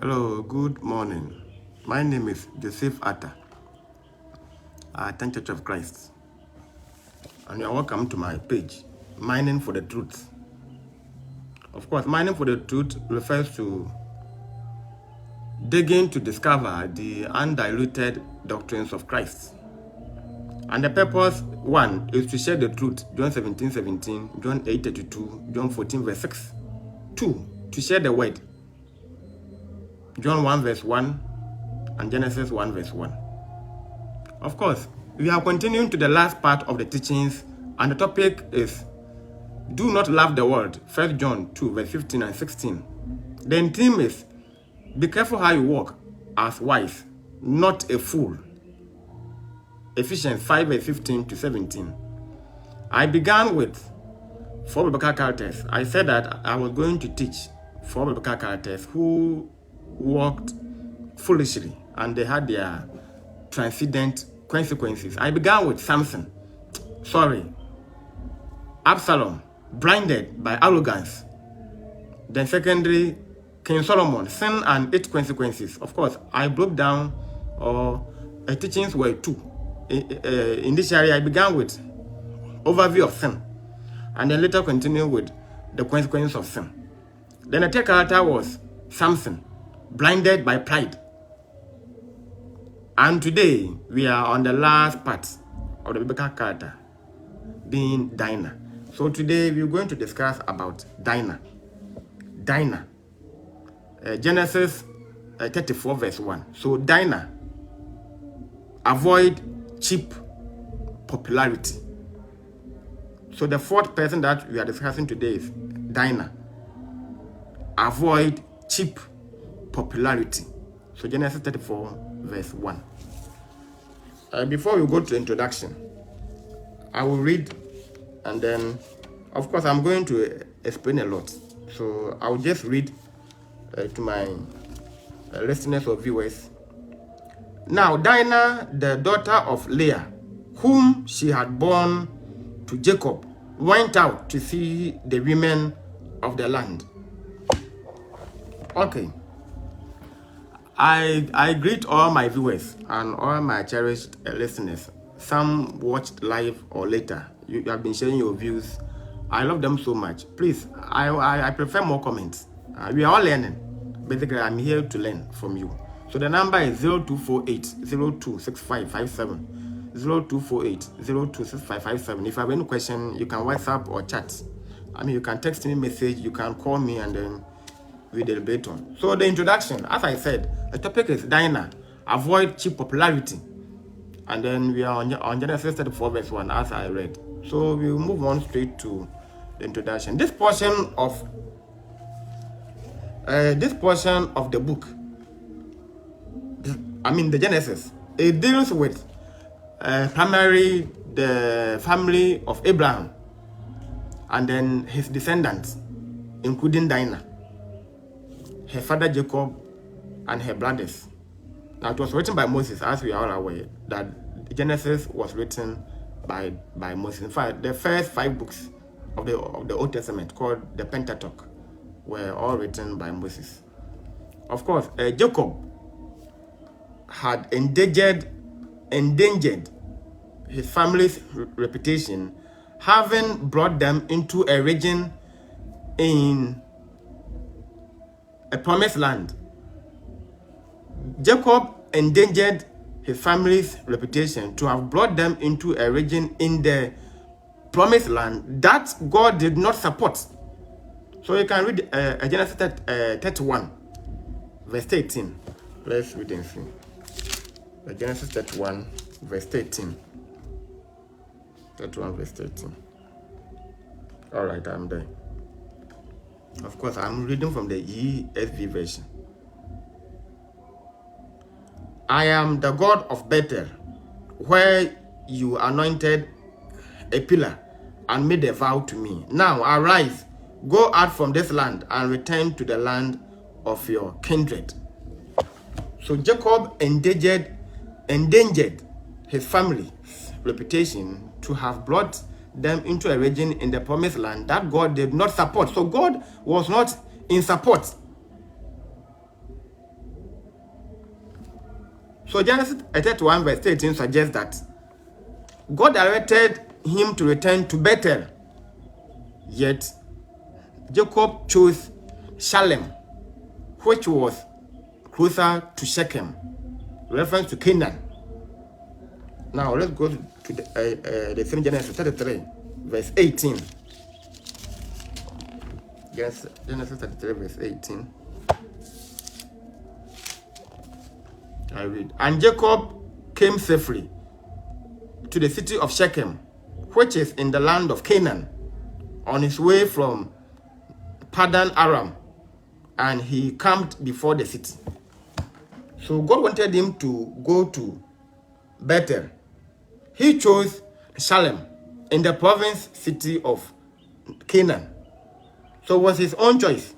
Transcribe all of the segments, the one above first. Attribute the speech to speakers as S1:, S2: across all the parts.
S1: Hello, good morning. My name is Joseph Atta, Church of Christ, and you are welcome to my page, Mining for the Truth. Of course, mining for the truth refers to digging to discover the undiluted doctrines of Christ. And the purpose, one, is to share the truth, John 17:17, John 8:32, John 14 verse 6. Two, to share the word, John 1 verse 1 and Genesis 1 verse 1. Of course, we are continuing to the last part of the teachings, and the topic is do not love the world, 1 John 2 verse 15 and 16. The theme is be careful how you walk as wise, not a fool. Ephesians 5 verse 15 to 17. I began with 4 biblical characters. I said that I was going to teach 4 biblical characters who walked foolishly and they had their transcendent consequences. I began with Absalom, blinded by arrogance. Then secondary, King Solomon, sin and its consequences. Of course, I broke down, teachings were two. Initially, I began with overview of sin, and then later continued with the consequences of sin. Then the third character was Samson, blinded by pride. And today, we are on the last part of the biblical character, being Dinah. So today, we're going to discuss about Dinah. Genesis 34 verse 1. So Dinah, avoid cheap popularity. So the fourth person that we are discussing today is Dinah. Avoid cheap popularity. So Genesis 34 verse 1. Before we go to introduction, I will read, and then of course I'm going to explain a lot. So I'll just read to my listeners or viewers. Now Dinah, the daughter of Leah, whom she had borne to Jacob, went out to see the women of the land. Okay. I greet all my viewers and all my cherished listeners. Some watched live or later. You have been sharing your views. I love them so much. Please, I prefer more comments. We are all learning. Basically, I'm here to learn from you. So the number is 0248-026557. 0248-026557. If you have any question, you can WhatsApp or chat. You can text me a message, you can call me, and then we deliberate on. So the introduction, as I said, the topic is Dinah, avoid cheap popularity. And then we are on Genesis 34 verse 1, as I read. So we'll move on straight to the introduction. This portion of the book, the Genesis, it deals with primarily the family of Abraham and then his descendants, including Dinah, her father Jacob, and her brothers. Now it was written by Moses, as we are all aware that Genesis was written by Moses. In fact, the first 5 books of the Old Testament, called the Pentateuch, were all written by Moses. Of course, Jacob had endangered his family's reputation, having brought them into a region in a promised land. Jacob endangered his family's reputation to have brought them into a region in the promised land that God did not support. So you can read Genesis 31 verse 13. Let's read and see. Genesis 31 verse 13. 31 verse 13. All right, I'm there. Of course, I'm reading from the ESV version. I am the God of Bethel, where you anointed a pillar and made a vow to me. Now arise, go out from this land and return to the land of your kindred. So Jacob endangered his family's reputation to have brought them into a region in the promised land that God did not support. So God was not in support. So Genesis 31 verse 13 suggests that God directed him to return to Bethel. Yet Jacob chose Shalem, which was closer to Shechem, reference to Canaan. Now let's go to the same Genesis 33 verse 18. Yes, Genesis 33 verse 18. I read, and Jacob came safely to the city of Shechem, which is in the land of Canaan, on his way from Paddan Aram, and he camped before the city. So God wanted him to go to Bethel. He chose Shalem in the province city of Canaan. So it was his own choice.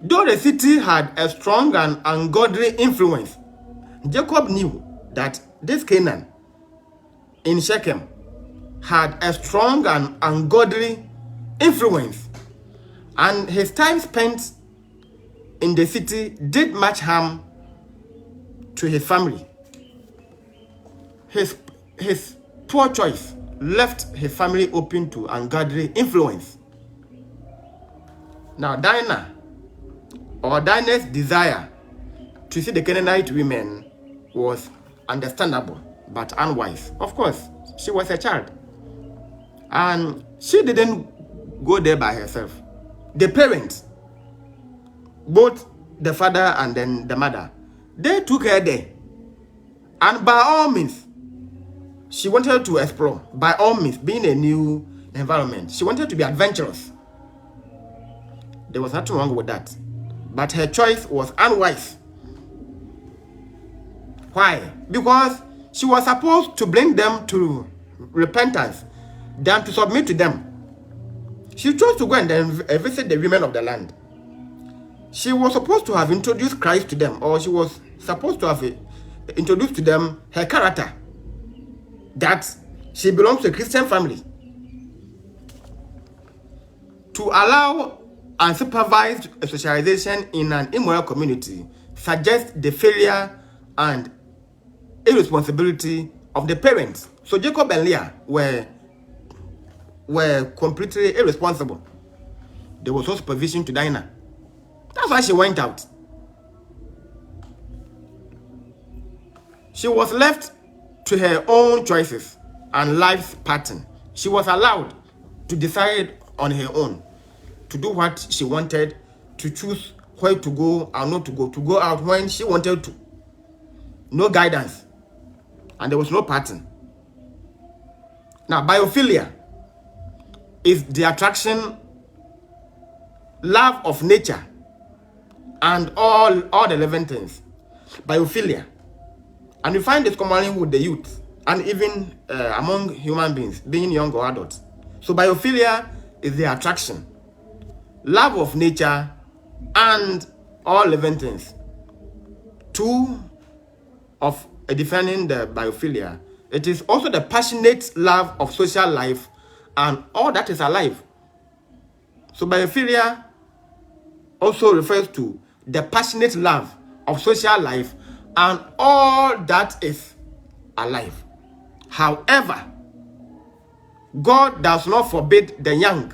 S1: Though the city had a strong and ungodly influence, Jacob knew that this Canaan in Shechem had a strong and ungodly influence, and his time spent in the city did much harm to his family. His poor choice left his family open to ungodly influence. Now Dinah, or Dinah's desire to see the Canaanite women was understandable but unwise. Of course, she was a child, and she didn't go there by herself. The parents, both the father and then the mother, they took her there, and by all means she wanted to explore. By all means, being a new environment, she wanted to be adventurous. There was nothing wrong with that, but her choice was unwise. Why? Because she was supposed to bring them to repentance than to submit to them. She chose to go and then visit the women of the land. She was supposed to have introduced Christ to them, or she was supposed to have introduced to them her character, that she belongs to a Christian family. To allow unsupervised socialization in an immoral community suggests the failure and irresponsibility of the parents. So Jacob and Leah were completely irresponsible. There was no supervision to Dinah. That's why she went out. She was left to her own choices and life's pattern. She was allowed to decide on her own, to do what she wanted, to choose where to go or not to go out when she wanted to. No guidance, and there was no pattern. Now, biophilia is the attraction, love of nature, and all the living things. Biophilia. And you find this commonly with the youth, and even among human beings, being young or adults. So biophilia is the attraction, love of nature, and all living things. Two of defining the biophilia, it is also the passionate love of social life and all that is alive. So biophilia also refers to the passionate love of social life and all that is alive. However, God does not forbid the young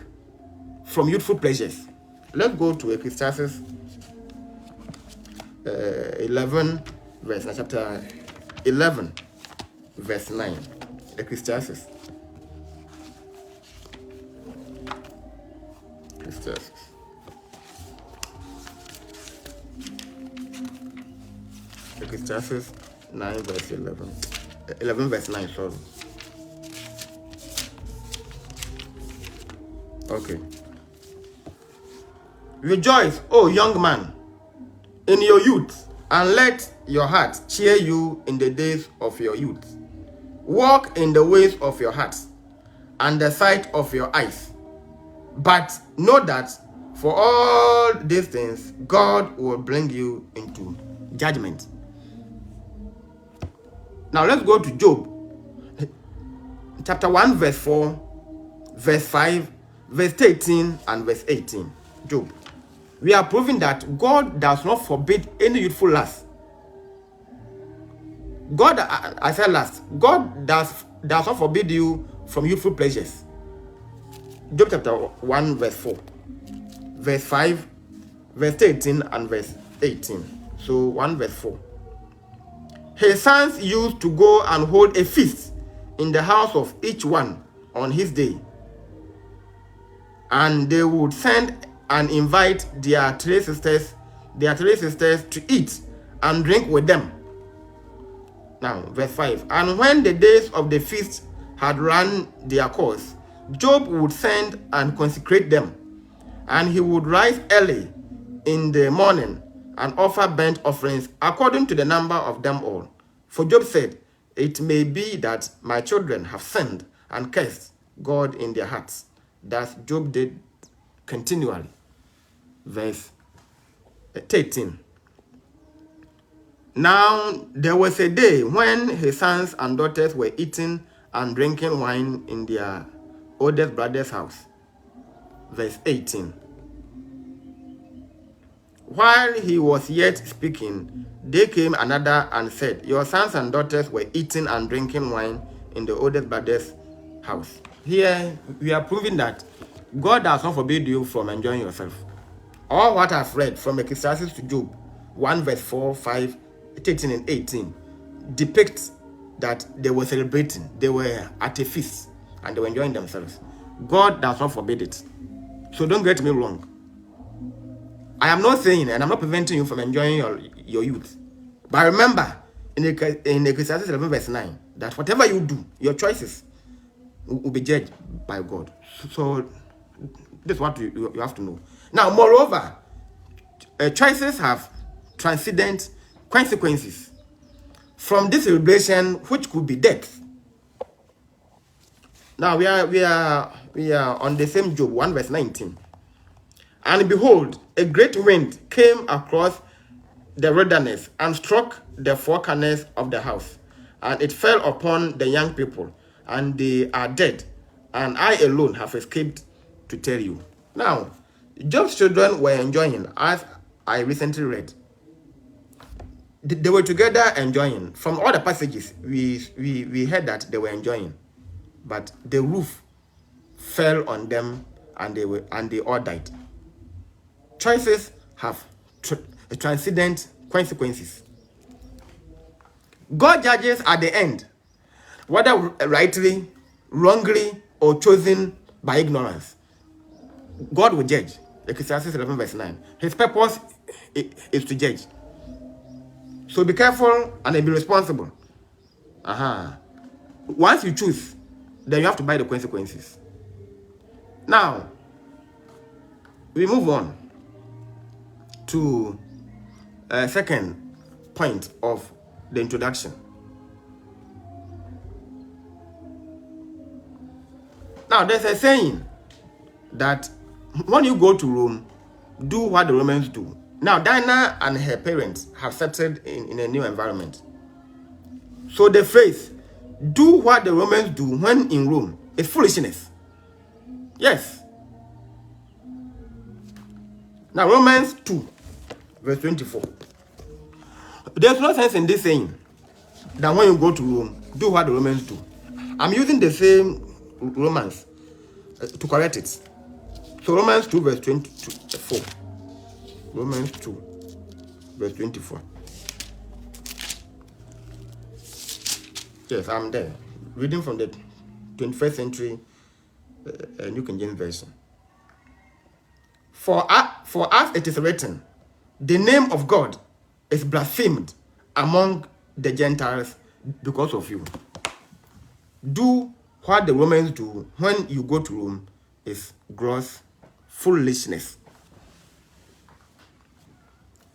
S1: from youthful pleasures. Let's go to Ecclesiastes 11 verse, chapter 11 verse 9. Ecclesiastes. Ecclesiastes 9 verse 11. 11 verse 9, sorry. Okay. Rejoice, O young man, in your youth, and let your heart cheer you in the days of your youth. Walk in the ways of your heart and the sight of your eyes. But know that for all these things, God will bring you into judgment. Now let's go to Job. Chapter 1, verse 4, verse 5, verse 13, and verse 18. Job. we are proving that God does not forbid any youthful lust. God, I said last, God does not forbid you from youthful pleasures. Job chapter 1 verse 4, verse 5, verse 18 and verse 18. So 1 verse 4. His sons used to go and hold a feast in the house of each one on his day, and they would send and invite their three sisters to eat and drink with them. Now, verse 5. And when the days of the feast had run their course, Job would send and consecrate them, and he would rise early in the morning and offer burnt offerings according to the number of them all. For Job said, it may be that my children have sinned and cursed God in their hearts. Thus Job did continually. Verse 13. Now there was a day when his sons and daughters were eating and drinking wine in their oldest brother's house. Verse 18. While he was yet speaking, there came another and said, your sons and daughters were eating and drinking wine in the oldest brother's house. Here we are proving that God does not forbid you from enjoying yourself. All what I've read from Ecclesiastes to Job 1 verse 4, 5, 13 and 18 depicts that they were celebrating, they were at a feast, and they were enjoying themselves. God does not forbid it. So don't get me wrong. I am not saying, and I'm not preventing you from enjoying your youth. But remember, in Ecclesiastes 11 verse 9, that whatever you do, your choices will be judged by God. So this is what you have to know. Now, moreover, choices have transcendent consequences from this celebration, which could be death. Now we are on the same Job 1 verse 19. And behold, a great wind came across the wilderness and struck the four corners of the house, and it fell upon the young people, and they are dead, and I alone have escaped to tell you. Now, Job's children were enjoying, as I recently read. They were together enjoying. From all the passages, we heard that they were enjoying, but the roof fell on them, and they all died. Choices have transcendent consequences. God judges at the end, whether rightly, wrongly, or chosen by ignorance. God will judge. Ecclesiastes 11 verse 9. His purpose is to judge. So be careful and be responsible. Once you choose, then you have to bear the consequences. Now, we move on to a second point of the introduction. Now, there's a saying that when you go to Rome, do what the Romans do. Now, Dinah and her parents have settled in a new environment. So the phrase, do what the Romans do when in Rome, is foolishness. Yes. Now, Romans 2, verse 24. There's no sense in this saying that when you go to Rome, do what the Romans do. I'm using the same Romans to correct it. So Romans 2, verse 24. Romans 2, verse 24. Yes, I'm there. Reading from the 21st century New King James Version. For as it is written, the name of God is blasphemed among the Gentiles because of you. Do what the Romans do when you go to Rome is gross foolishness.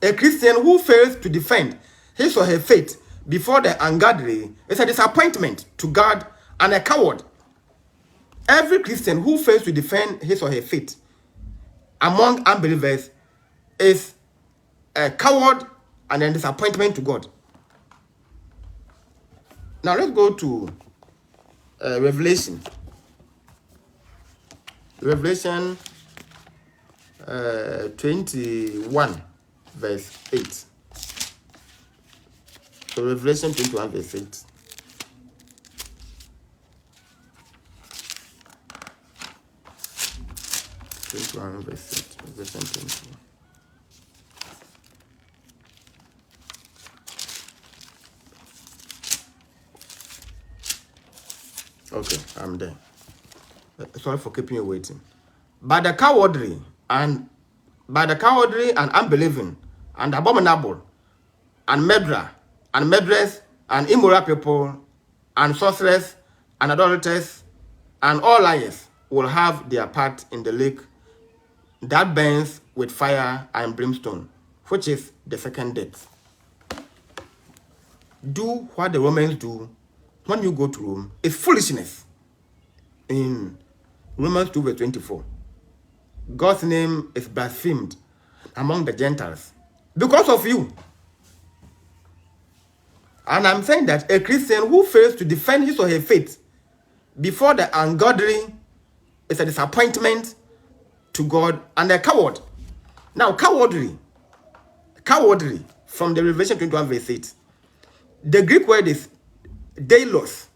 S1: A Christian who fails to defend his or her faith before the ungodly is a disappointment to God and a coward. Every Christian who fails to defend his or her faith among unbelievers is a coward and a disappointment to God. Now let's go to Revelation. Revelation 21 verse 8. So Revelation 21 verse 8. Verse 8. Revelation 21. Okay, I'm there. Sorry for keeping you waiting. By the cowardly and unbelieving and abominable and murderer and murderers and immoral people and sorcerers and idolaters and all liars will have their part in the lake that burns with fire and brimstone, which is the second death. Do what the Romans do when you go to Rome. It's foolishness. In Romans 2 verse 24, God's name is blasphemed among the Gentiles because of you. And I'm saying that a Christian who fails to defend his or her faith before the ungodly is a disappointment to God and a coward. Now, cowardly from the Revelation 21 verse 8, the Greek word is deilos,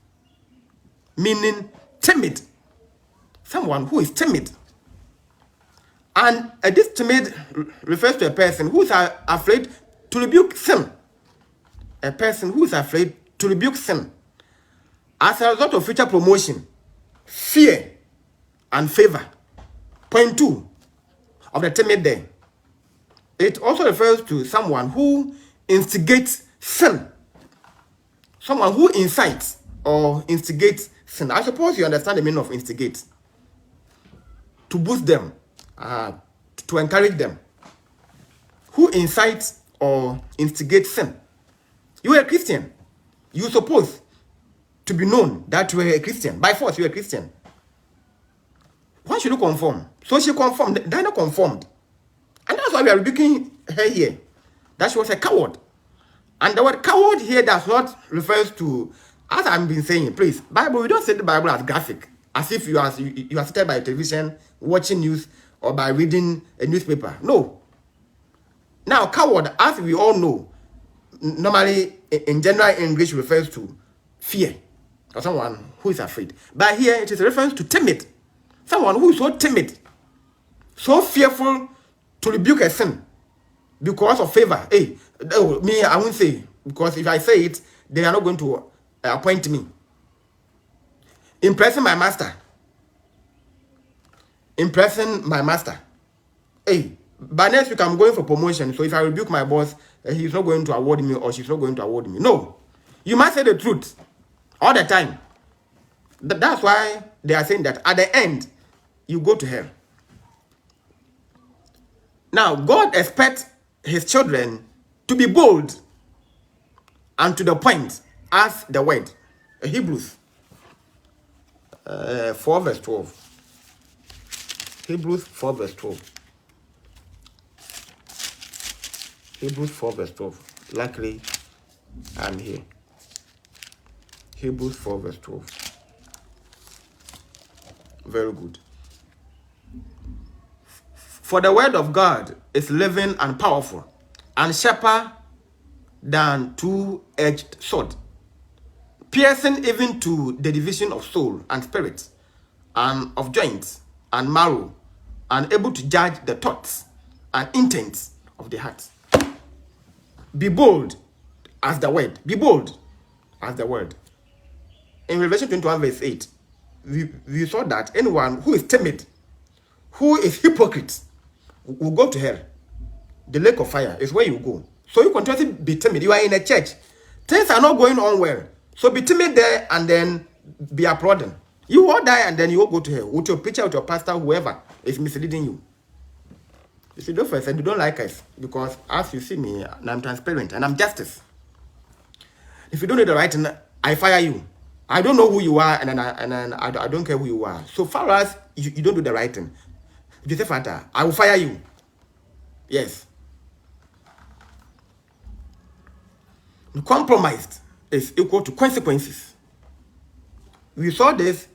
S1: meaning timid. Someone who is timid. And this timid refers to a person who is afraid to rebuke sin. A person who is afraid to rebuke sin. As a result of future promotion, fear, and favor. Point 2 of the timid there. It also refers to someone who instigates sin. Someone who incites or instigates sin. I suppose you understand the meaning of instigate. To boost them, to encourage them. Who incites or instigates sin? You are a Christian. You're supposed to be known that you are a Christian. By force, you're a Christian. Why should you conform? So she conformed. Dinah conformed. And that's why we are rebuking her here. That she was a coward. And the word coward here does not refers to, as I've been saying, please, Bible, we don't say the Bible as graphic. As if you are seated by television, watching news, or by reading a newspaper. No. Now, coward, as we all know, normally in general English refers to fear, or someone who is afraid. But here it is a reference to timid. Someone who is so timid, so fearful to rebuke a sin because of favor. Hey, me, I won't say, because if I say it, they are not going to appoint me. Impressing my master. Hey, by next week I'm going for promotion. So if I rebuke my boss, he's not going to award me or she's not going to award me. No. You must say the truth all the time. That's why they are saying that at the end, you go to hell. Now, God expects his children to be bold and to the point as the word. Hebrews 4 verse 12. Hebrews 4 verse 12. Hebrews 4 verse 12. Luckily, I'm here. Hebrews 4 verse 12. Very good. For the word of God is living and powerful, and sharper than two-edged sword, piercing even to the division of soul and spirit, and of joints and marrow, and able to judge the thoughts and intents of the heart. Be bold as the word. Be bold as the word. In Revelation 21 verse 8, we saw that anyone who is timid, who is hypocrite, will go to hell. The lake of fire is where you go. So you continuously be timid. You are in a church. Things are not going on well. So be timid there and then be applauding. You will die and then you will go to hell with your preacher, with your pastor, whoever is misleading you. You see, those first, and you don't like us because as you see me, I'm transparent and I'm justice. If you don't do the right thing, I fire you. I don't know who you are and I don't care who you are. So far as you don't do the right thing, if you say, Father, I will fire you. Yes. Compromised is equal to consequences. We saw this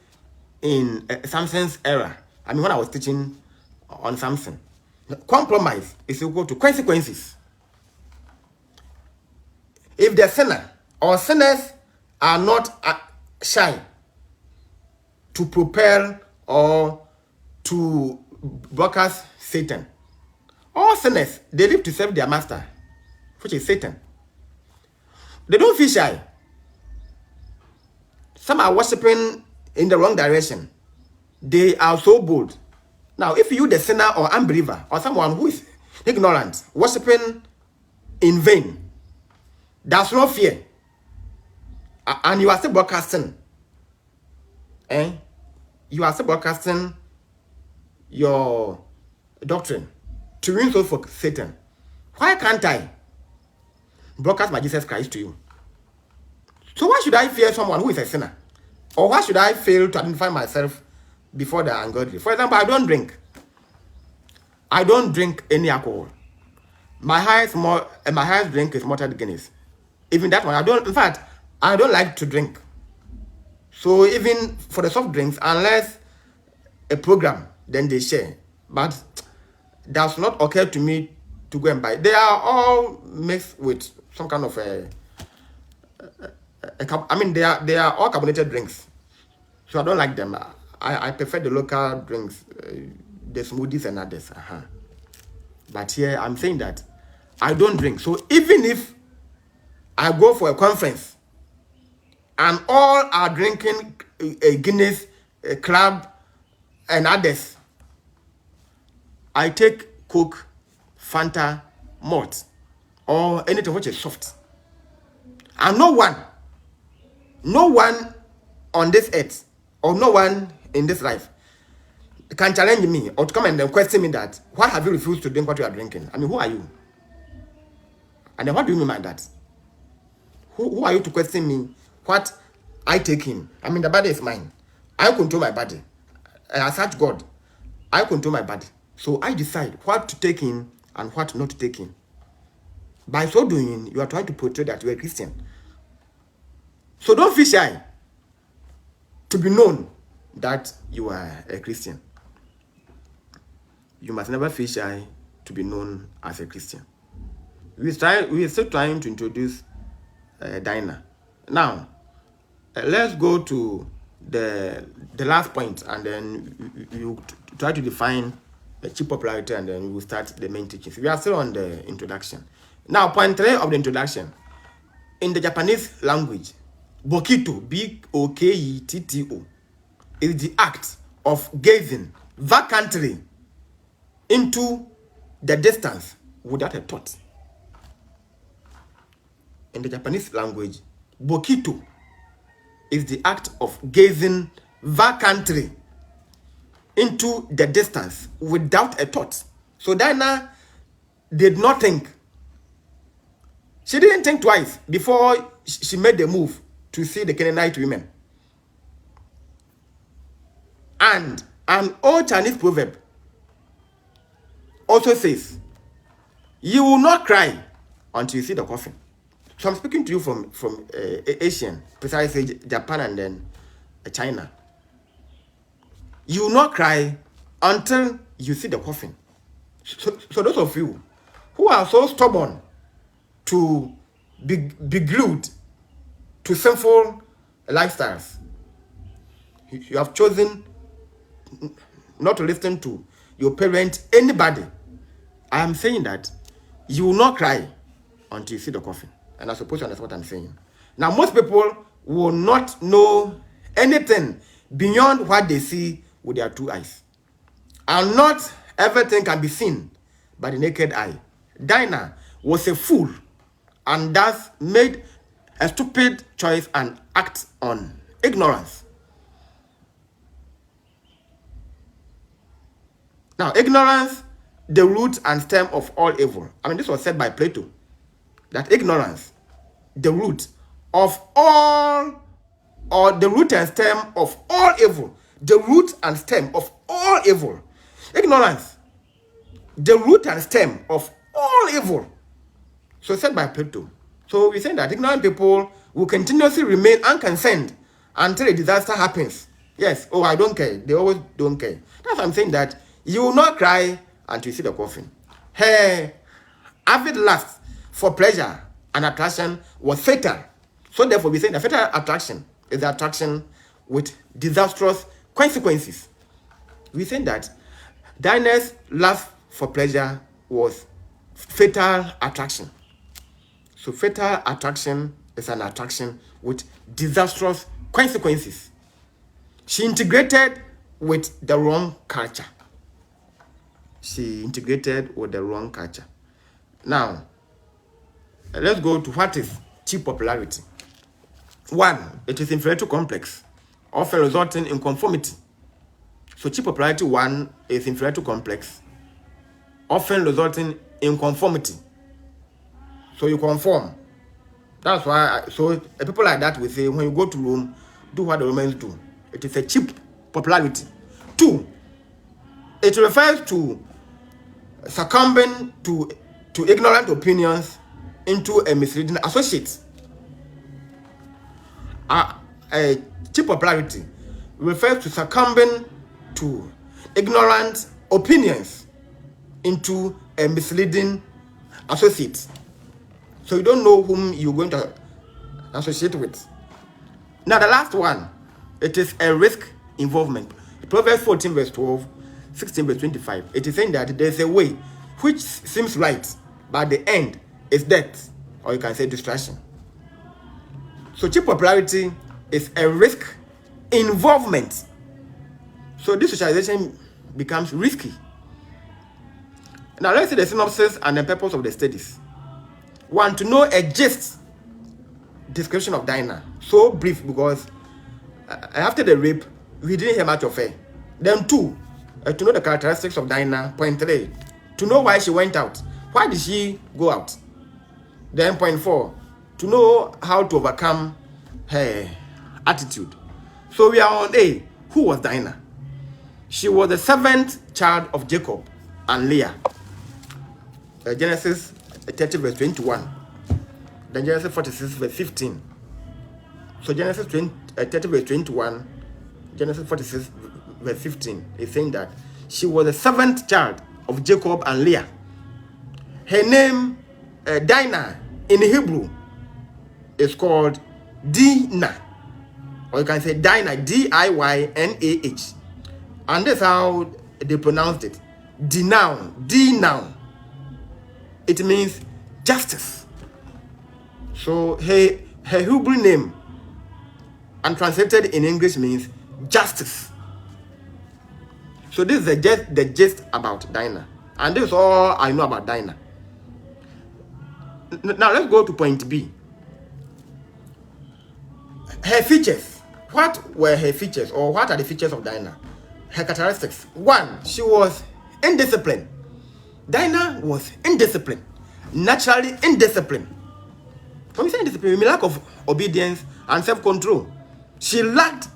S1: in Samson's era. I mean, when I was teaching on Samson, Compromise is equal to consequences. If the sinner or sinners are not shy to propel or to broadcast Satan, all sinners, they live to serve their master, which is Satan. They don't feel shy. Some are worshiping in the wrong direction. They are so bold. Now, if you, the sinner or unbeliever, or someone who is ignorant, worshiping in vain, there's no fear, and you are still broadcasting, you are still broadcasting your doctrine to win souls for Satan. Why can't I broadcast my Jesus Christ to you? So why should I fear someone who is a sinner? Or why should I fail to identify myself before the ungodly? For example, I don't drink. I don't drink any alcohol. My highest drink is malted Guinness. Even that one, in fact, I don't like to drink. So even for the soft drinks, unless a program, then they share. But does not occur to me to go and buy. They are all mixed with some kind of they are all carbonated drinks. So I don't like them. I prefer the local drinks, the smoothies and others. But here I'm saying that I don't drink. So even if I go for a conference and all are drinking a Guinness, a Club, and others, I take Coke, Fanta, malt, or anything which is soft. And no one on this earth, or no one in this life, can challenge me or to come and then question me that, why have you refused to drink what you are drinking? I mean, who are you? And then what do you mean by that? Who are you to question me what I take in? I mean, the body is mine. I control my body. As such, God, I control my body. So I decide what to take in and what not to take in. By so doing, you are trying to portray that you are a Christian. So don't feel shy to be known that you are a Christian. You must never feel shy to be known as a Christian. We are still trying to introduce Dinah. Now, let's go to the last point, and then you try to define the cheap popularity, and then we will start the main teachings. We are still on the introduction. Now, point 3 of the introduction. In the Japanese language, Bokito, B-O-K-E-T-T-O, is the act of gazing vacantly into the distance without a thought. In the Japanese language, Bokito is the act of gazing vacantly into the distance without a thought. So Dinah did not think. She didn't think twice before she made the move to see the Canaanite women. And an old Chinese proverb also says, you will not cry until you see the coffin. So I'm speaking to you from Asian, precisely Japan and then China. You will not cry until you see the coffin. So those of you who are so stubborn to be glued to sinful lifestyles, you have chosen not to listen to your parents, anybody. I am saying that you will not cry until you see the coffin. And I suppose you understand what I'm saying. Now, most people will not know anything beyond what they see with their 2 eyes. And not everything can be seen by the naked eye. Dinah was a fool and thus made a stupid choice and act on ignorance. Now, ignorance, the root and stem of all evil. I mean, this was said by Plato, that ignorance, the root of all, or the root and stem of all evil. The root and stem of all evil. Ignorance, the root and stem of all evil. So said by Plato. So we say that ignorant people will continuously remain unconcerned until a disaster happens. Yes, oh, I don't care. They always don't care. That's why I'm saying that you will not cry until you see the coffin. Her avid lust for pleasure and attraction was fatal. So therefore, we say the fatal attraction is the attraction with disastrous consequences. We say that Dinah's lust for pleasure was fatal attraction. So fatal attraction is an attraction with disastrous consequences. She integrated with the wrong culture. Now, let's go to what is cheap popularity. 1, it is inferiority complex, often resulting in conformity. So cheap popularity 1 is inferiority complex, often resulting in conformity. So you conform. That's why, people like that will say, when you go to Rome, do what the Romans do. It is a cheap popularity. 2, it refers to succumbing to ignorant opinions into a misleading associate. A cheap popularity refers to succumbing to ignorant opinions into a misleading associate. So you don't know whom you're going to associate with. Now the last one, it is a risk involvement. Proverbs 14 verse 12, 16 verse 25. It is saying that there's a way which seems right, but the end is death, or you can say destruction. So cheap popularity is a risk involvement. So this socialization becomes risky. Now let's see the synopsis and the purpose of the studies. 1, to know a gist description of Dinah. So brief, because after the rape, we didn't hear much of her. Then 2, to know the characteristics of Dinah. Point 3, to know why she went out. Why did she go out? Then point 4, to know how to overcome her attitude. So we are on A. Who was Dinah? She was the 7th child of Jacob and Leah. Genesis 30 verse 21. Then Genesis 46 verse 15. So Genesis 30 verse 21, Genesis 46 verse 15 is saying that she was the 7th child of Jacob and Leah. Her name, Dinah, in Hebrew, is called Dinah. Or you can say Dinah, D-I-Y-N-A-H. And that's how they pronounced it. Dinah. It means justice. So her Hebrew name, and translated in English, means justice. So this is the gist about Dinah. And this is all I know about Dinah. Now let's go to point B. Her features. What were her features, or what are the features of Dinah? Her characteristics. 1, she was indisciplined. Dinah was indisciplined. Naturally indisciplined. When we say indiscipline, we mean lack of obedience and self-control. She lacked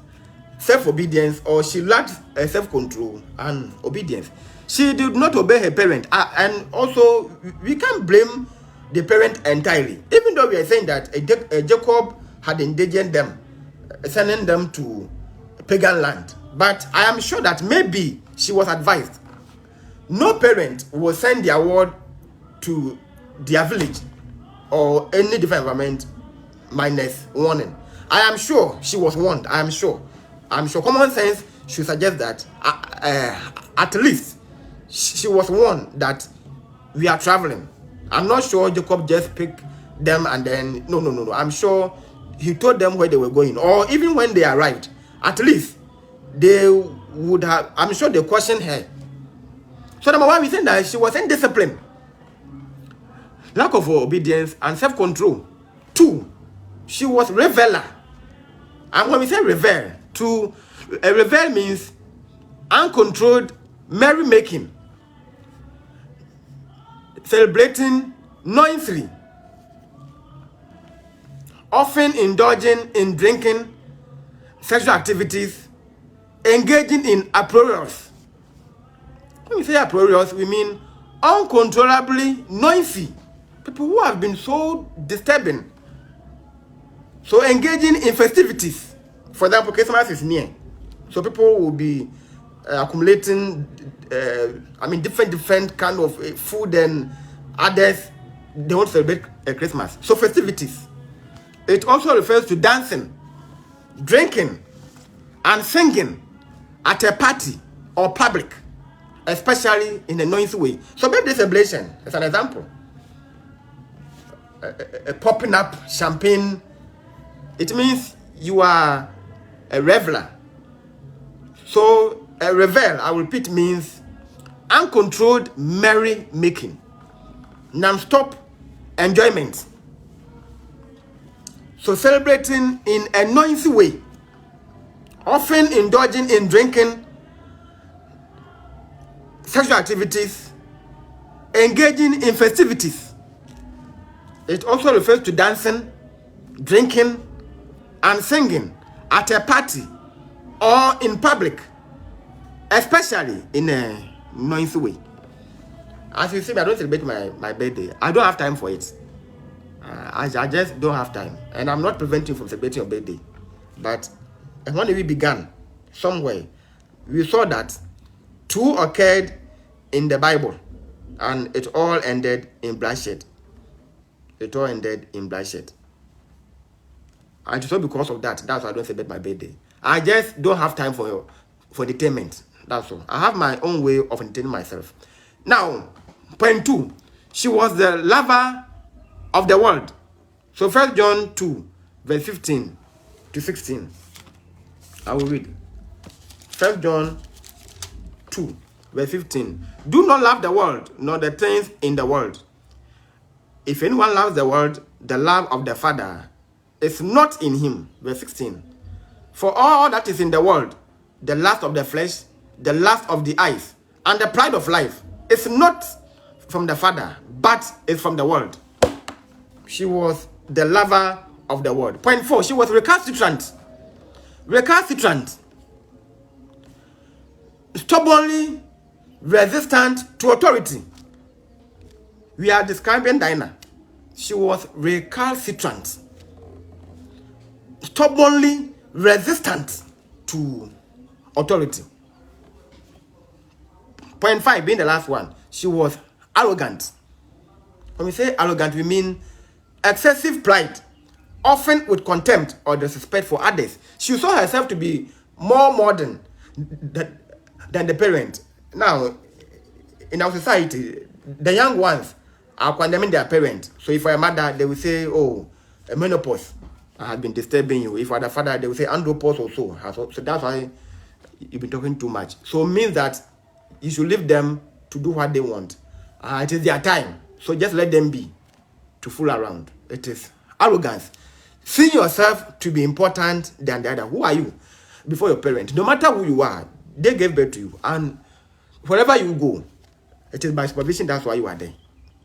S1: self-obedience, or she lacked self-control and obedience. She did not obey her parent. And also, we can't blame the parent entirely. Even though we are saying that Jacob had endangered them, sending them to pagan land. But I am sure that maybe she was advised. No parent will send their ward to their village or any different environment minus warning. I am sure she was warned. I'm sure common sense should suggest that at least she was warned that we are traveling. I'm not sure Jacob just picked them and then no. I'm sure he told them where they were going, or even when they arrived, at least they would have. I'm sure they questioned her. So number 1, we think that she was indisciplined, lack of obedience and self-control. 2, she was reveler. And when we say revel, a revel means uncontrolled merrymaking, celebrating noisily, often indulging in drinking, sexual activities, engaging in uproarious. When we say uproarious, we mean uncontrollably noisy. People who have been so disturbing. So engaging in festivities. For example, Christmas is near. So people will be accumulating, different kind of food, and others, they won't celebrate Christmas. So festivities. It also refers to dancing, drinking, and singing at a party or public, especially in a noisy way. So birthday celebration is an example. Popping up champagne, it means you are a reveler. So a revel, I will repeat, means uncontrolled merry making, non-stop enjoyment. So celebrating in a noisy way, often indulging in drinking, sexual activities, engaging in festivities. It also refers to dancing, drinking, and singing at a party or in public, especially in a noisy way. As you see, I don't celebrate my birthday. I don't have time for it. I just don't have time. And I'm not preventing you from celebrating your birthday. But when we began, somewhere, we saw that two occurred in the Bible, and it all ended in bloodshed. It all ended in bloodshed. And so because of that, that's why I don't celebrate my birthday. I just don't have time for entertainment. That's all. I have my own way of entertaining myself. Now, point 2. She was the lover of the world. So 1 John 2, verse 15 to 16. I will read. 1 John 2, verse 15. Do not love the world, nor the things in the world. If anyone loves the world, the love of the Father is not in him. Verse 16. For all that is in the world, the lust of the flesh, the lust of the eyes, and the pride of life, is not from the Father, but is from the world. She was the lover of the world. Point 4. She was recalcitrant. Recalcitrant. Stubbornly resistant to authority. We are describing Dinah. She was recalcitrant, stubbornly resistant to authority. Point 5 being the last one. She was arrogant. When we say arrogant, we mean excessive pride, often with contempt or disrespect for others. She saw herself to be more modern than the parent. Now, in our society, the young ones are condemning their parents. So if for a mother, they will say, oh, a menopause has been disturbing you. If for the father, they will say andropause also. So that's why you've been talking too much. So it means that you should leave them to do what they want. It is their time. So just let them be, to fool around. It is arrogance. Seeing yourself to be important than the other. Who are you before your parents? No matter who you are, they gave birth to you. And wherever you go, it is by supervision, that's why you are there.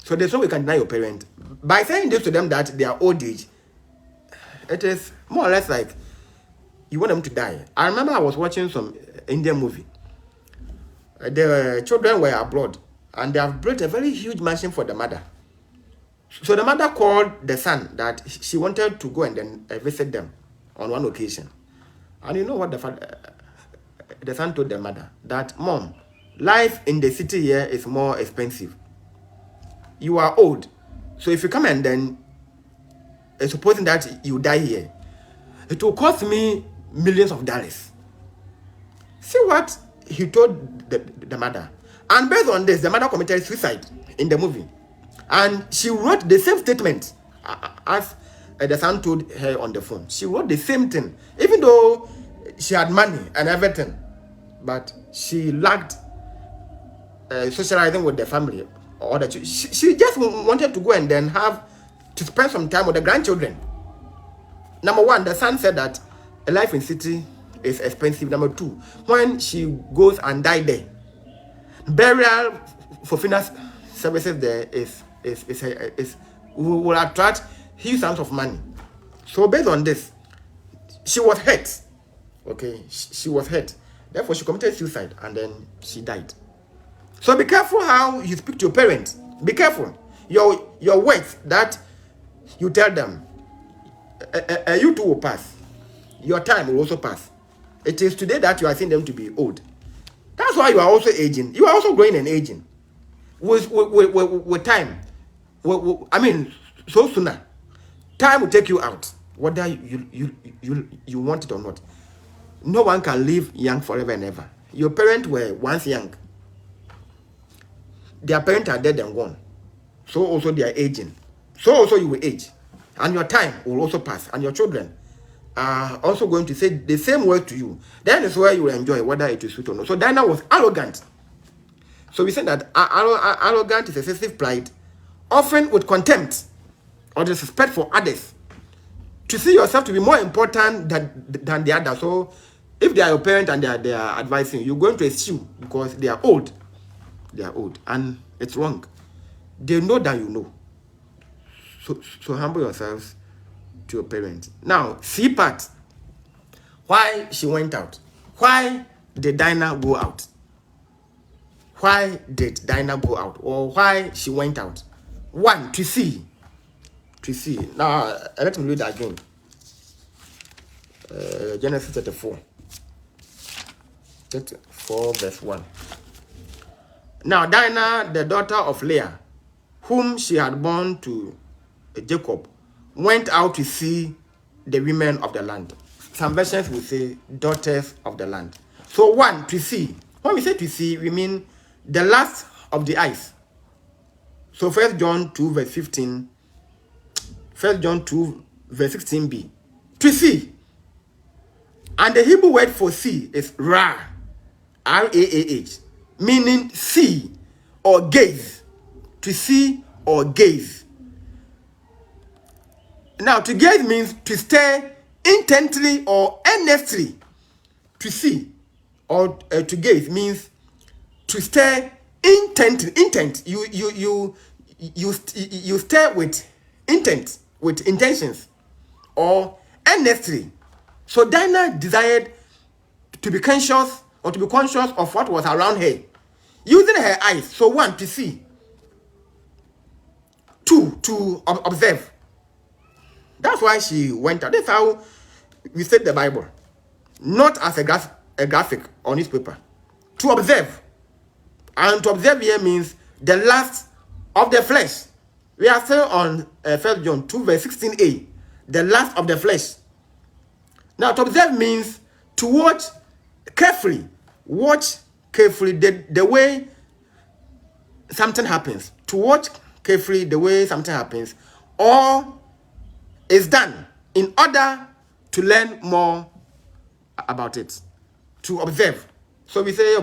S1: So there's no way you can deny your parent. By saying this to them that they are old age, it is more or less like you want them to die. I remember I was watching some Indian movie. The children were abroad, and they have built a very huge mansion for the mother. So the mother called the son that she wanted to go and then visit them on one occasion. And you know what the son told the mother? That, Mom, life in the city here is more expensive. You are old. So if you come and then, supposing that you die here, it will cost me millions of dollars. See what he told the mother. And based on this, the mother committed suicide in the movie. And she wrote the same statement as the son told her on the phone. She wrote the same thing. Even though she had money and everything, but she lacked socializing with the family. Or that she just wanted to go and then have to spend some time with the grandchildren. Number one, the son said that a life in city is expensive. Number two, when she goes and die there, burial for funeral services there will attract huge amounts of money. So based on this, she was hurt. Okay, she was hurt. Therefore, she committed suicide and then she died. So be careful how you speak to your parents. Be careful. Your words that you tell them, you too will pass. Your time will also pass. It is today that you are seeing them to be old. That's why you are also aging. You are also growing and aging. With time. I mean, so sooner. Time will take you out, whether you want it or not. No one can live young forever and ever. Your parents were once young. Their parents are dead and gone. So also they are aging. So also you will age. And your time will also pass. And your children are also going to say the same word to you. That is where you will enjoy, whether it is sweet or not. So Dinah was arrogant. So we say that arrogant is excessive pride, often with contempt or disrespect for others. To see yourself to be more important than the other. So if they are your parent and they are advising you, you're going to assume because they are old. They are old. And it's wrong. They know that you know. So humble yourselves to your parents. Now, C part. Why she went out. Why did Dinah go out? Why did Dinah go out? Or why she went out? 1, to see. To see. Now, let me read that again. Genesis 34. 34 verse 1. Now Dinah, the daughter of Leah, whom she had born to Jacob, went out to see the women of the land. Some versions will say daughters of the land. So 1, to see. When we say to see, we mean the last of the eyes. So 1 John 2 verse 15. 1 John 2 verse 16b. To see. And the Hebrew word for see is ra. R-A-A-H. Meaning see or gaze. To see or gaze. Now, to gaze means to stare intently or earnestly. To see or to gaze means to stare intently. Intent. You stare with intent, with intentions, or earnestly. So Dinah desired to be conscious of what was around her, using her eyes. So 1, to see. 2, to observe. That's why she went out. That's how we said the Bible. Not as a graphic on newspaper. To observe. And to observe here means the lust of the flesh. We are still on 1 John 2 verse 16a. The lust of the flesh. Now to observe means to watch carefully. Watch carefully the way something happens. To watch carefully the way something happens. Or is done in order to learn more about it. To observe. So we say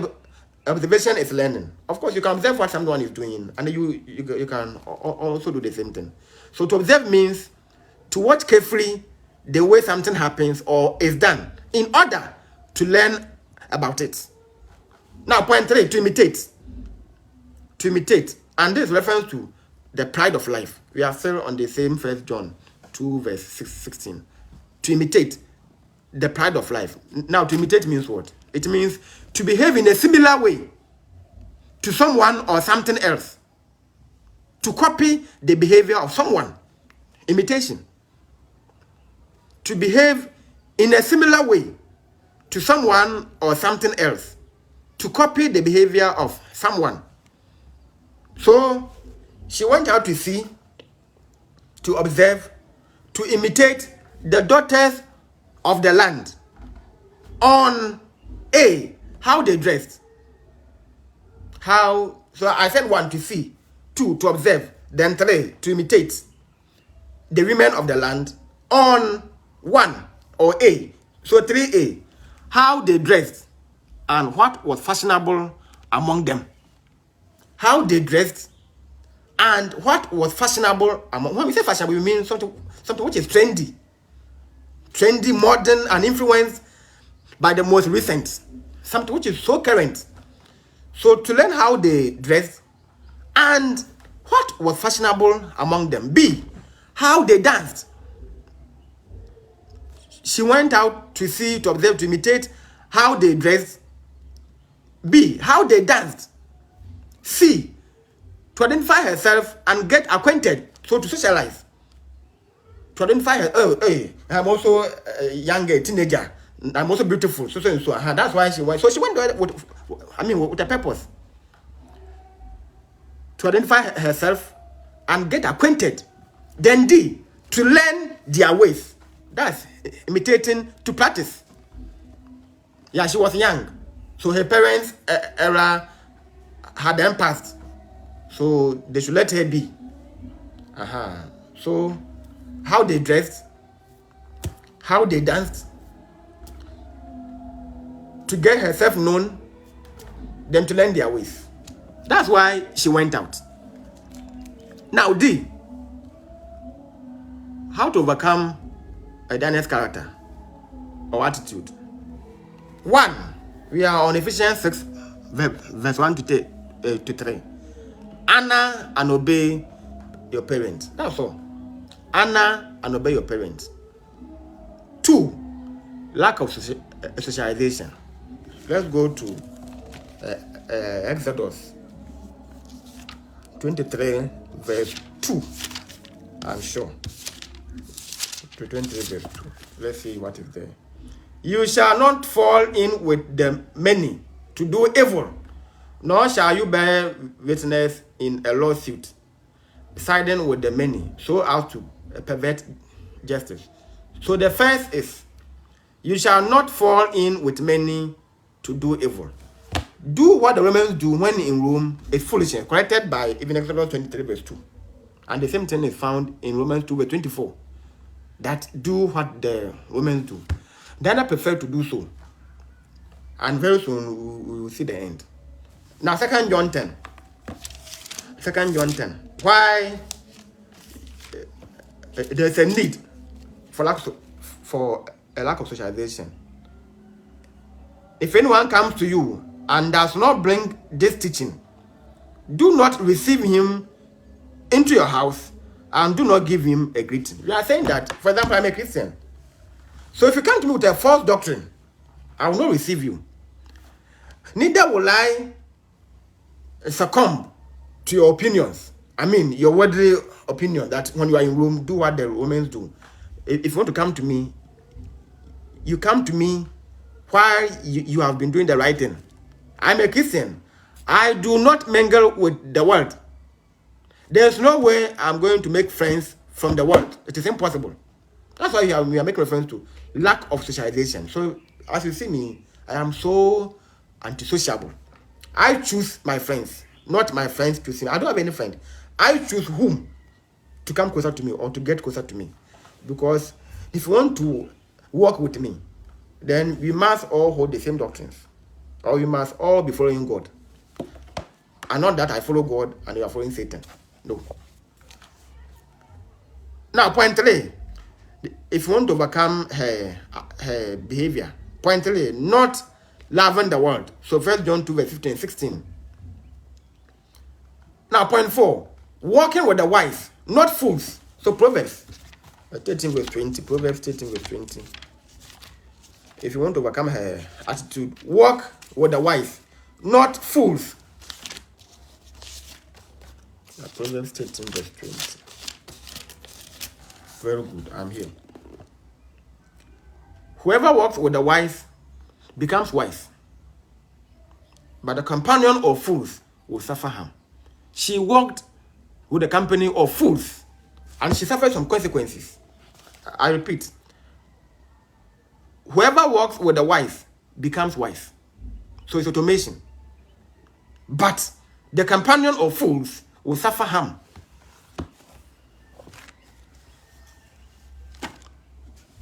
S1: observation is learning. Of course, you can observe what someone is doing, and you can also do the same thing. So to observe means to watch carefully the way something happens or is done in order to learn about it. Now, point 3, to imitate. To imitate. And this reference to the pride of life. We are still on the same 1 John 2 verse 16. To imitate the pride of life. Now, to imitate means what? It means to behave in a similar way to someone or something else. To copy the behavior of someone. Imitation. To behave in a similar way to someone or something else. To copy the behavior of someone. So, she went out to see, to observe, to imitate the daughters of the land. On A, how they dressed. So I said 1, to see. 2, to observe. Then 3, to imitate the women of the land. On 1 or A. So 3A, how they dressed and what was fashionable among them. How they dressed and what was fashionable among. When we say fashionable, we mean something which is trendy, modern, and influenced by the most recent. Something which is so current. So to learn how they dressed and what was fashionable among them. B, how they danced. She went out to see, to observe, to imitate how they dressed. B, how they danced. C, to identify herself and get acquainted. So to socialize. To identify her, I'm also a young teenager. I'm also beautiful. So. That's why she went. So she went with a purpose. To identify herself and get acquainted. Then D, to learn their ways. That's imitating to practice. Yeah, she was young. So her parents' era had them passed. So they should let her be. So how they dressed, how they danced, to get herself known, then to learn their ways. That's why she went out. Now D, how to overcome a Daniel's character or attitude. 1, we are on Ephesians 6, verse 1 to 3. Honor and obey your parents. That's all. Honor and obey your parents. 2, lack of socialization. Let's go to Exodus 23, verse 2. I'm sure. 23, verse 2. Let's see what is there. You shall not fall in with the many to do evil, nor shall you bear witness in a lawsuit, siding with the many, so as to pervert justice. So the first is, you shall not fall in with many to do evil. Do what the Romans do when in Rome is foolishness, corrected by even Exodus 23, verse 2. And the same thing is found in Romans 2, verse 24. That do what the Romans do. Dinah prefer to do so. And very soon we will see the end. Now, 2 John 10. 2 John 10. Why there's a need for a lack of socialization. If anyone comes to you and does not bring this teaching, do not receive him into your house and do not give him a greeting. We are saying that, for example, I'm a Christian. So if you come to me with a false doctrine, I will not receive you. Neither will I succumb to your opinions. I mean, your worldly opinion that when you are in Rome, do what the Romans do. If you want to come to me, you come to me while you have been doing the right thing. I'm a Christian. I do not mingle with the world. There's no way I'm going to make friends from the world. It is impossible. That's why we are making reference to lack of socialization. So, as you see me, I am so antisociable. I choose my friends, not my friends choose me. I don't have any friend. I choose whom to come closer to me or to get closer to me. Because if you want to work with me, then we must all hold the same doctrines. Or we must all be following God. And not that I follow God and you are following Satan. No. Now, point 3. If you want to overcome her behavior, point 3, not loving the world. So 1 John 2, verse 15, 16. Now, point 4, walking with the wise, not fools. So Proverbs 13, verse 20. Proverbs 13, verse 20. If you want to overcome her attitude, walk with the wise, not fools. Proverbs 13, verse 20. Very good, I'm here. Whoever walks with the wise becomes wise, but the companion of fools will suffer harm. She walked with the company of fools, and she suffered some consequences. I repeat, whoever walks with the wise becomes wise. So it's automation. But the companion of fools will suffer harm.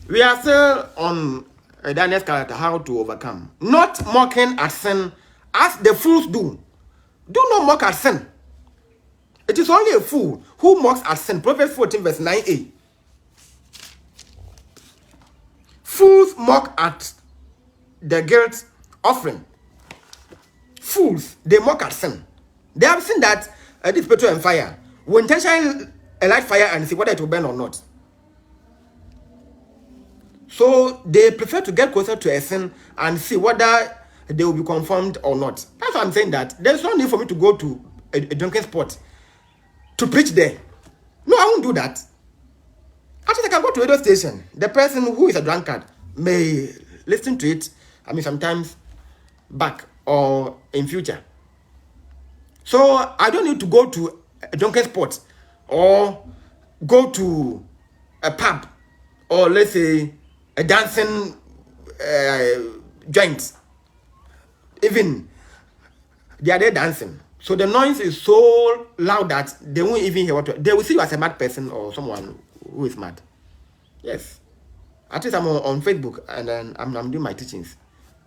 S1: We are still on Daniel's character, how to overcome. Not mocking at sin as the fools do. Do not mock at sin. It is only a fool who mocks at sin. Proverbs 14, verse 9a. Fools mock at the guilt offering. Fools, they mock at sin. They have seen that this petrol and fire will intentionally light fire and see whether it will burn or not. So they prefer to get closer to a sin and see whether they will be conformed or not. That's why I'm saying that there's no need for me to go to a drinking spot to preach there. No, I won't do that. Actually, I can go to a radio station. The person who is a drunkard may listen to it, sometimes back or in future. So I don't need to go to a drunken spot or go to a pub or let's say a dancing joint. Even they are there dancing. So the noise is so loud that they won't even hear what they will see you as a mad person or someone who is mad. Yes. At least I'm on Facebook and then I'm doing my teachings.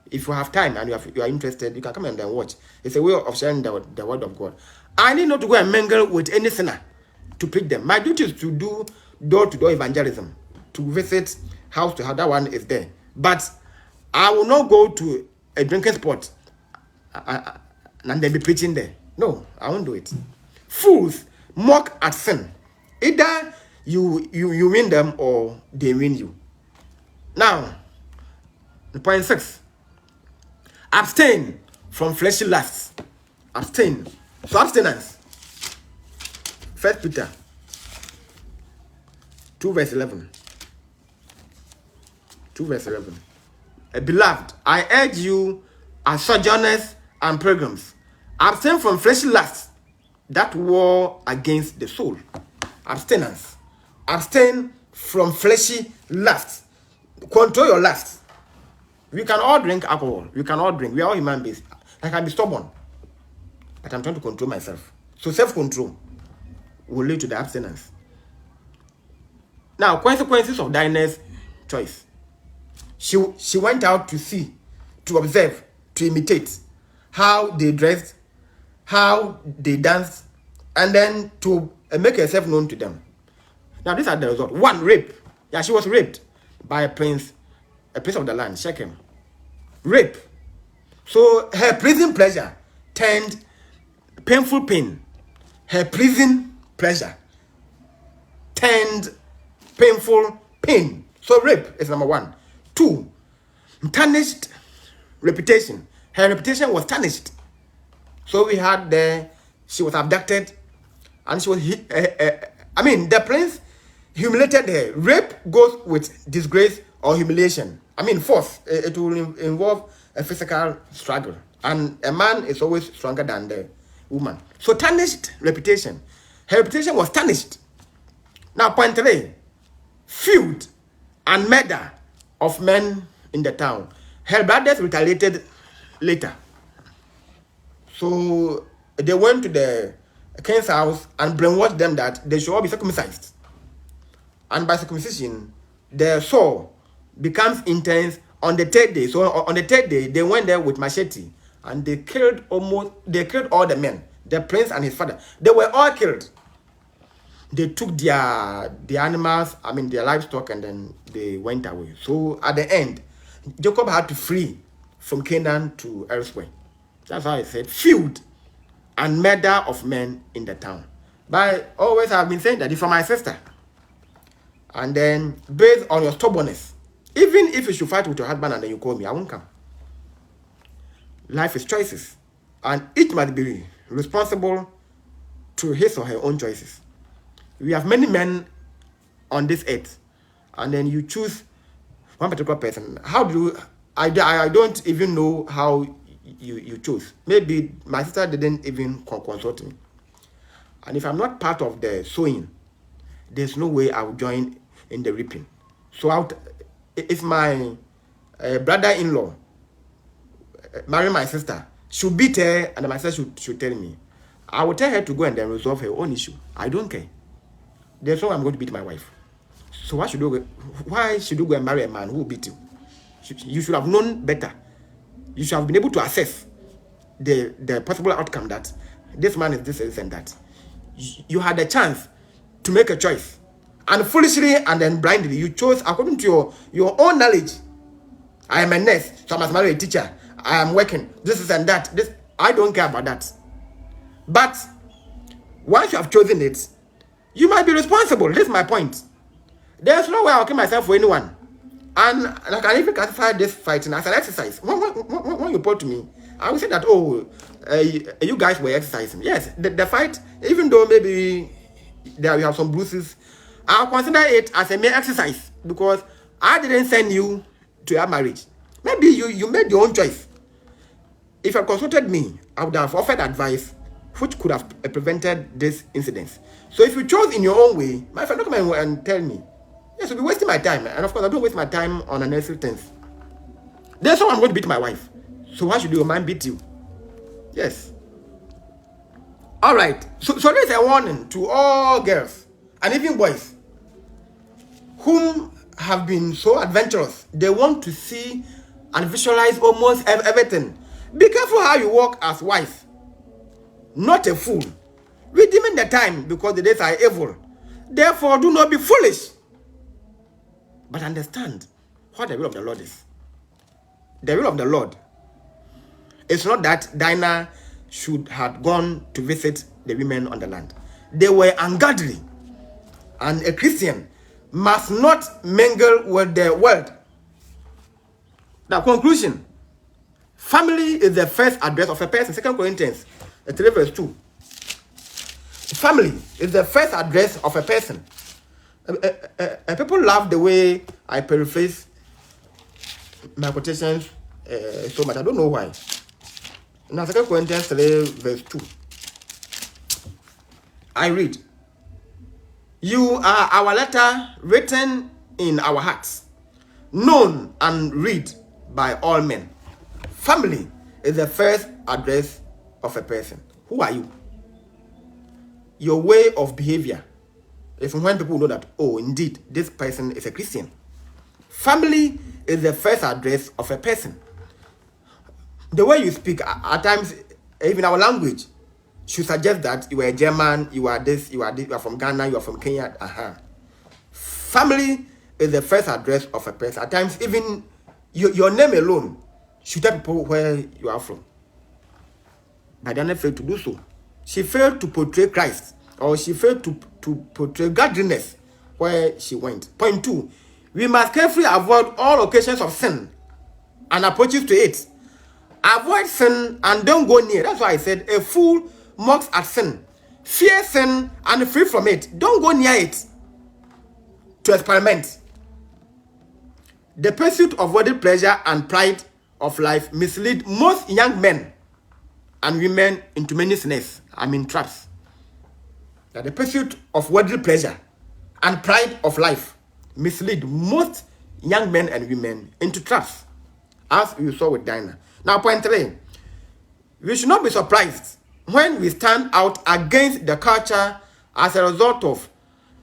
S1: If you have time and you are interested, you can come and then watch. It's a way of sharing the word of God. I need not to go and mingle with any sinner to preach them. My duty is to do door-to-door evangelism, to visit house to house. That one is there. But I will not go to a drinking spot and then be preaching there. No, I won't do it. Fools mock at sin. Either you win them or they win you. Now, point 6. Abstain from fleshly lusts. Abstain. So abstinence. 1 Peter 2 verse 11. 2 verse 11. Beloved, I urge you as sojourners and pilgrims, abstain from fleshly lusts that war against the soul. Abstinence. Abstain from fleshy lusts. Control your lusts. We can all drink alcohol. We can all drink. We are all human beings. I can be stubborn. But I'm trying to control myself. So self-control will lead to the abstinence. Now, consequences of Dinah's choice. She went out to see, to observe, to imitate how they dressed, how they danced, and then to make herself known to them. Now, these are the results. 1, rape. Yeah, she was raped by a prince of the land, Shechem. Rape. So her pleasing pleasure turned painful pain. Her pleasing pleasure turned painful pain. So rape is number 1. 2, tarnished reputation. Her reputation was tarnished. So we had she was abducted, and she was the prince humiliated her. Rape goes with disgrace or humiliation. Force. It will involve a physical struggle, and a man is always stronger than the woman. So tarnished reputation. Her reputation was tarnished. Now, point 3, feud and murder of men in the town. Her brothers retaliated later. So they went to the king's house and brainwashed them that they should all be circumcised. And by circumcision, the sore becomes intense on the 3rd day. So on the 3rd day, they went there with machete and they killed all the men, the prince and his father. They were all killed. They took their animals, their livestock, and then they went away. So at the end, Jacob had to flee from Canaan to elsewhere. That's how I said, feud and murder of men in the town. But always I've been saying that if you're my sister, and then based on your stubbornness, even if you should fight with your husband and then you call me, I won't come. Life is choices, and each must be responsible to his or her own choices. We have many men on this earth, and then you choose one particular person. How do you, I don't even know how you chose. Maybe my sister didn't even consult me. And if I'm not part of the sowing, there's no way I will join in the reaping. So if my brother-in-law marry my sister, she'll beat her, and my sister should tell me. I will tell her to go and then resolve her own issue. I don't care. There's no way I'm going to beat my wife. So why should you go and marry a man who will beat you? You should have known better. You should have been able to assess the possible outcome that this man is this and that. You had a chance to make a choice, and foolishly and then blindly you chose according to your own knowledge. I am a nurse, so I must marry a teacher. I am working this is and that. I don't care about that. But once you have chosen it, you might be responsible. This is my point. There's no way I'll kill myself for anyone. And I can even classify this fighting as an exercise. When you put to me, I will say that, you guys were exercising. Yes, the fight, even though maybe there you have some bruises, I'll consider it as a mere exercise, because I didn't send you to your marriage. Maybe you made your own choice. If you had consulted me, I would have offered advice which could have prevented this incident. So if you chose in your own way, my friend, don't come and tell me. Yes, you'll be wasting my time. And of course, I don't waste my time on unnecessary things. There's someone going to beat my wife. So why should your man beat you? Yes. All right. So there's a warning to all girls and even boys whom have been so adventurous. They want to see and visualize almost everything. Be careful how you walk as wife. Not a fool. Redeeming the time because the days are evil. Therefore, do not be foolish. But understand what the will of the Lord is. The will of the Lord is not that Dinah should have gone to visit the women on the land. They were ungodly. And a Christian must not mingle with the world. The conclusion. Family is the first address of a person. 2 Corinthians 3 verse 2. Family is the first address of a person. People love the way I paraphrase my quotations so much. I don't know why. Now 2 Corinthians 3 verse 2. I read. You are our letter written in our hearts, known and read by all men. Family is the first address of a person. Who are you? Your way of behavior is when people know that, oh, indeed, this person is a Christian. Family is the first address of a person. The way you speak, at times, even our language, should suggest that you are a German, you are this, you are from Ghana, you are from Kenya. Family is the first address of a person. At times, even your name alone should tell people where you are from. But Dinah failed to do so. She failed to portray Christ, or she failed to portray godliness where she went. Point 2, we must carefully avoid all occasions of sin and approaches to it. Avoid sin and don't go near. That's why I said a fool mocks at sin. Fear sin and flee from it. Don't go near it to experiment. The pursuit of worldly pleasure and pride of life mislead most young men and women into many snares. Traps. That the pursuit of worldly pleasure and pride of life mislead most young men and women into traps, as you saw with Dinah. Now, point 3. We should not be surprised when we stand out against the culture as a result of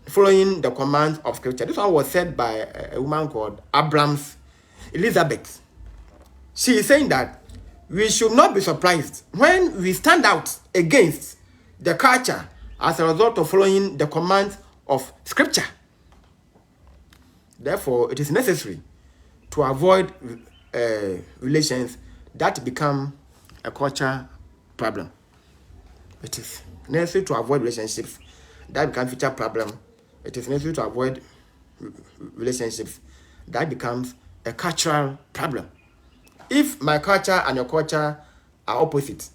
S1: following the commands of Scripture. This one was said by a woman called Abrams Elizabeth. She is saying that we should not be surprised when we stand out against the culture as a result of following the commands of Scripture. Therefore, it is necessary to avoid relations that become a culture problem. It is necessary to avoid relationships that become future problem. It is necessary to avoid relationships that becomes a cultural problem. If my culture and your culture are opposite,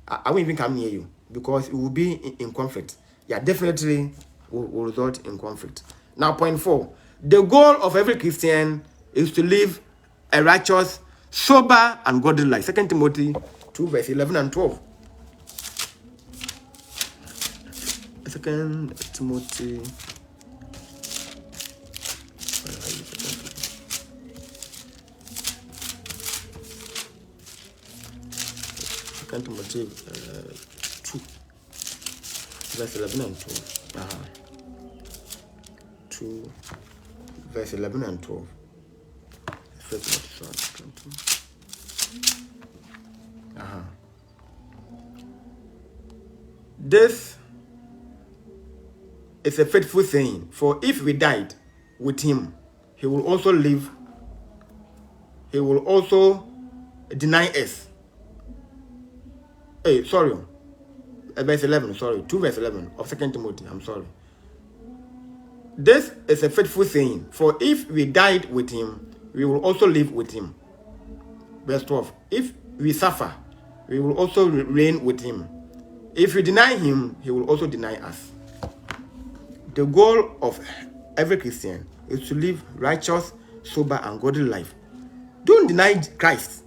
S1: I won't even come near you because it will be in conflict. Yeah, definitely will result in conflict. Now, point 4. The goal of every Christian is to live a righteous, sober, and godly life. 2 Timothy 2 verse 11 and 12. 2 Timothy 2 Timothy 2 verse 11 and 12. 2 verse 11 and 12. This is a faithful saying, for if we died with him, he will also live. He will also deny us. Verse 11, 2 verse 11 of 2 Timothy, I'm sorry. This is a faithful saying, for if we died with him, we will also live with him. Verse 12, if we suffer, we will also reign with him. If we deny him, he will also deny us. The goal of every Christian is to live righteous, sober, and godly life. Don't deny Christ.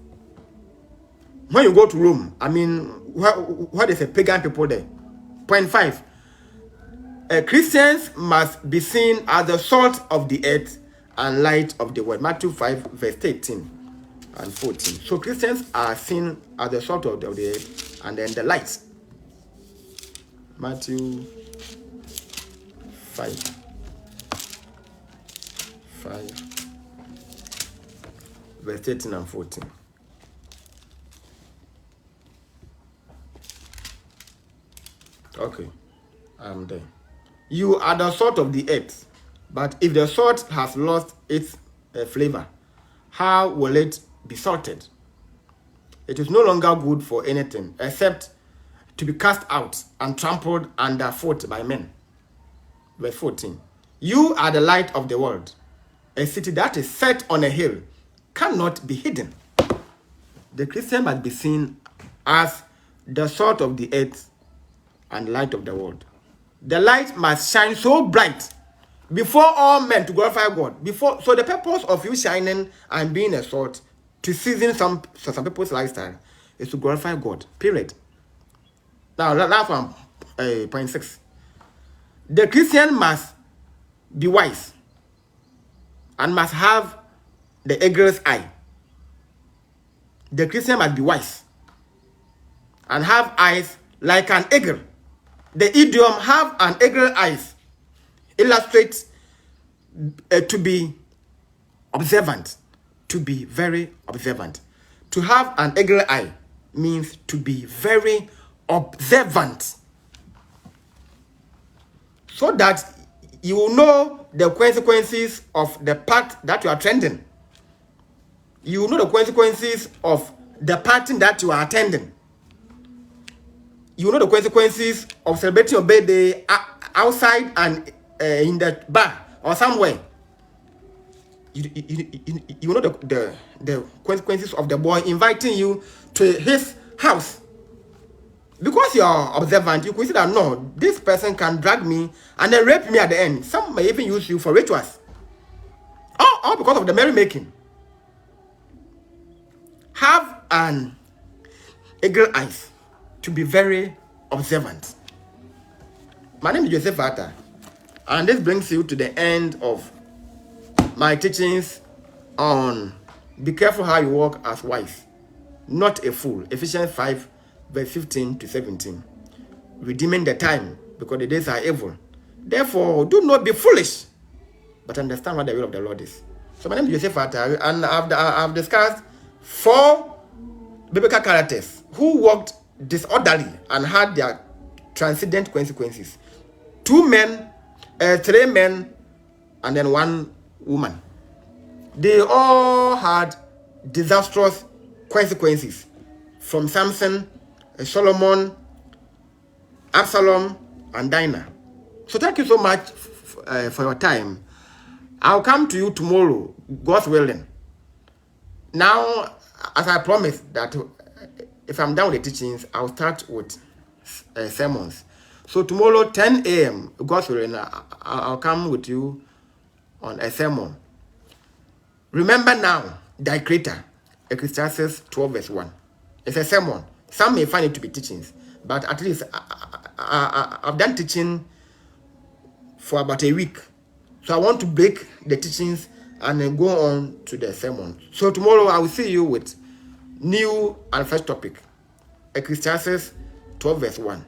S1: when you go to Rome, I mean, what is a pagan people there? Point 5. Christians must be seen as the salt of the earth and light of the world. Matthew 5, verse 13 and 14. So Christians are seen as the salt of the earth and then the light. Matthew 5, verse 13 and 14. Okay, I'm there. You are the salt of the earth, but if the salt has lost its flavor, how will it be salted? It is no longer good for anything except to be cast out and trampled underfoot by men. Verse 14. You are the light of the world. A city that is set on a hill cannot be hidden. The Christian must be seen as the salt of the earth and light of the world. The light must shine so bright before all men to glorify God. So the purpose of you shining and being a salt to season some people's lifestyle is to glorify God. Period. Now, last one, point 6. The Christian must be wise and must have the eagle's eye. The Christian must be wise and have eyes like an eagle. The idiom "have an eagle eyes" illustrates to be observant, to be very observant. To have an eagle eye means to be very observant, so that you will know the consequences of the path that you are trending. You will know the consequences of the party that you are attending. You will know the consequences of celebrating your birthday outside and in the bar or somewhere. You know the consequences of the boy inviting you to his house. Because you are observant, you could see that no, this person can drag me and then rape me at the end. Some may even use you for rituals. All because of the merrymaking. Have an eagle eyes to be very observant. My name is Joseph Atta, and this brings you to the end of my teachings on be careful how you walk as wise, not a fool. Ephesians 5, verse 15 to 17. Redeeming the time, because the days are evil. Therefore, do not be foolish, but understand what the will of the Lord is. So my name is Joseph Atta, and I've discussed 4 biblical characters who walked disorderly and had their transcendent consequences. 2 men, 3 men, and then 1 woman. They all had disastrous consequences, from Samson, Solomon, Absalom, and Dinah. So thank you so much for your time. I'll come to you tomorrow, God's willing. Now, as I promised that if I'm done with the teachings, I'll start with sermons. So tomorrow, 10 a.m., God's willing, I'll come with you on a sermon. Remember now, thy Creator, Ecclesiastes 12 verse 1. It's a sermon. Some may find it to be teachings, but at least I've done teaching for about a week. So I want to break the teachings and then go on to the sermon. So tomorrow I will see you with new and fresh topic. Ecclesiastes 12 verse 1.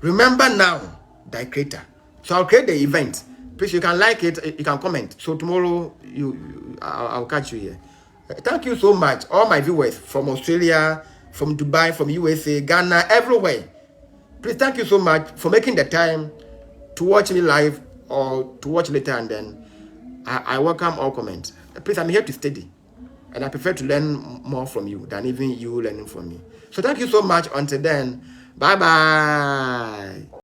S1: Remember now thy Creator. So I'll create the event. Please, you can like it, you can comment. So tomorrow I'll catch you here. Thank you so much, all my viewers from Australia, from Dubai, from USA, Ghana, everywhere. Please, thank you so much for making the time to watch me live or to watch later, and then I welcome all comments. Please, I'm here to study, and I prefer to learn more from you than even you learning from me. So thank you so much. Until then, bye-bye.